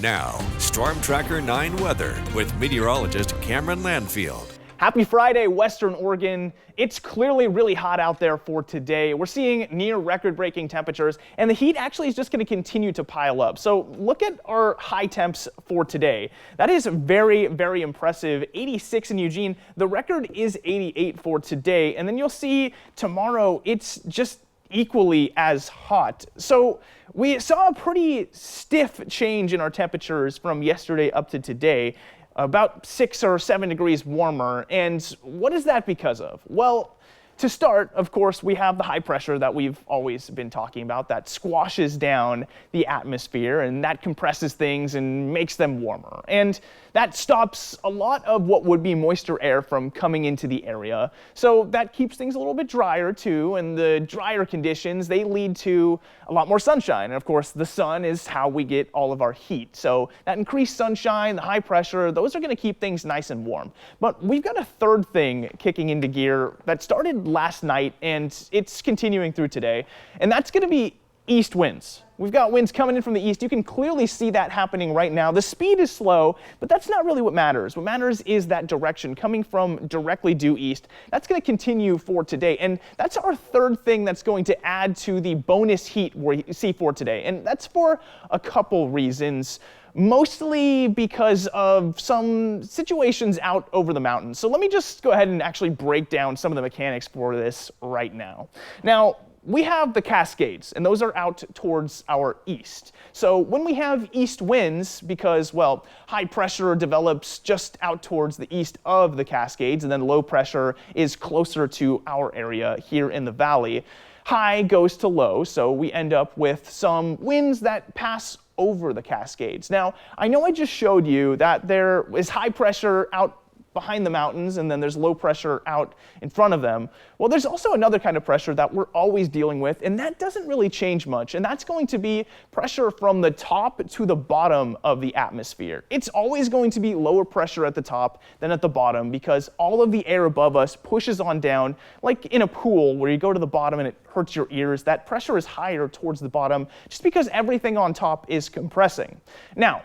Now, Storm Tracker 9 weather with meteorologist Cameron Landfield. Happy Friday, Western Oregon. It's clearly really hot out there for today. We're seeing near record-breaking temperatures, and the heat actually is just going to continue to pile up. So look at our high temps for today. That is very, very impressive. 86 in Eugene. The record is 88 for today. And then you'll see tomorrow it's just equally as hot. So we saw a pretty stiff change in our temperatures from yesterday up to today. About 6 or 7 degrees warmer. And what is that because of? Well, to start, of course, we have the high pressure that we've always been talking about that squashes down the atmosphere, and that compresses things and makes them warmer. And that stops a lot of what would be moisture air from coming into the area. So that keeps things a little bit drier too, and the drier conditions, they lead to a lot more sunshine. And of course, the sun is how we get all of our heat. So that increased sunshine, the high pressure, those are going to keep things nice and warm. But we've got a third thing kicking into gear that started last night, and it's continuing through today, and that's going to be east winds. We've got winds coming in from the east. You can clearly see that happening right now. The speed is slow, but that's not really what matters. What matters is that direction coming from directly due east. That's going to continue for today, and that's our third thing that's going to add to the bonus heat we see for today, and that's for a couple reasons. Mostly because of some situations out over the mountains. So let me just go ahead and actually break down some of the mechanics for this right now. Now, we have the Cascades, and those are out towards our east. So when we have east winds, because, well, high pressure develops just out towards the east of the Cascades, and then low pressure is closer to our area here in the valley, high goes to low, so we end up with some winds that pass over the Cascades. Now, I know I just showed you that there is high pressure out behind the mountains, and then there's low pressure out in front of them. Well, there's also another kind of pressure that we're always dealing with, and that doesn't really change much, and that's going to be pressure from the top to the bottom of the atmosphere. It's always going to be lower pressure at the top than at the bottom because all of the air above us pushes on down, like in a pool where you go to the bottom and it hurts your ears. That pressure is higher towards the bottom just because everything on top is compressing. Now,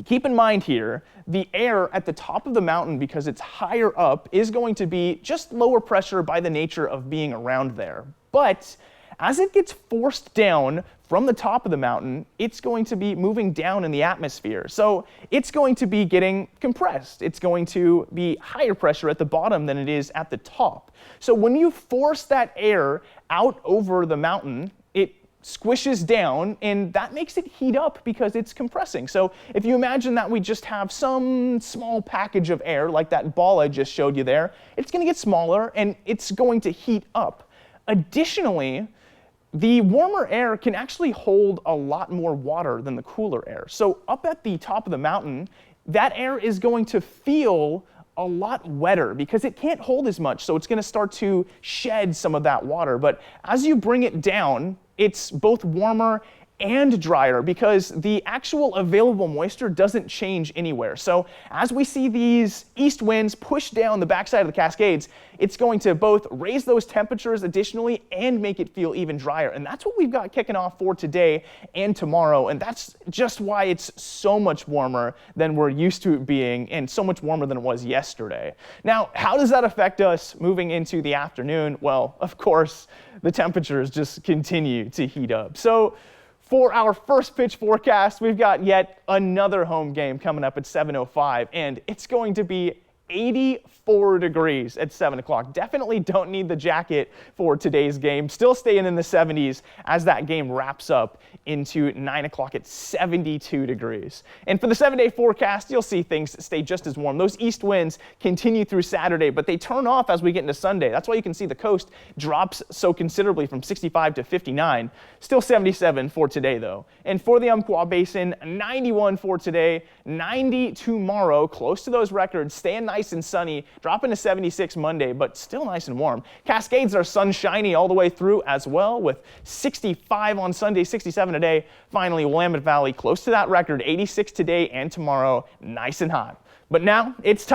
keep in mind here, the air at the top of the mountain, because it's higher up, is going to be just lower pressure by the nature of being around there. But as it gets forced down from the top of the mountain, it's going to be moving down in the atmosphere. So it's going to be getting compressed. It's going to be higher pressure at the bottom than it is at the top. So when you force that air out over the mountain, it squishes down, and that makes it heat up because it's compressing. So if you imagine that we just have some small package of air, like that ball I just showed you there, it's going to get smaller, and it's going to heat up. Additionally, the warmer air can actually hold a lot more water than the cooler air. So up at the top of the mountain, that air is going to feel a lot wetter because it can't hold as much, so it's going to start to shed some of that water. But as you bring it down, it's both warmer and drier because the actual available moisture doesn't change anywhere. So as we see these east winds push down the backside of the Cascades, it's going to both raise those temperatures additionally and make it feel even drier. And that's what we've got kicking off for today and tomorrow. And that's just why it's so much warmer than we're used to it being and so much warmer than it was yesterday. Now, how does that affect us moving into the afternoon? Well, of course, the temperatures just continue to heat up. So for our first pitch forecast, we've got yet another home game coming up at 7:05, and it's going to be 84 degrees at 7 o'clock. Definitely don't need the jacket for today's game. Still staying in the 70s as that game wraps up into 9 o'clock at 72 degrees. And for the 7-day forecast, you'll see things stay just as warm. Those east winds continue through Saturday, but they turn off as we get into Sunday. That's why you can see the coast drops so considerably from 65 to 59. Still 77 for today, though. And for the Umpqua Basin, 91 for today, 90 tomorrow, close to those records, staying nice and sunny, dropping to 76 Monday, but still nice and warm. Cascades are sunshiny all the way through as well, with 65 on Sunday, 67 today. Finally, Willamette Valley close to that record, 86 today and tomorrow, nice and hot. But now it's time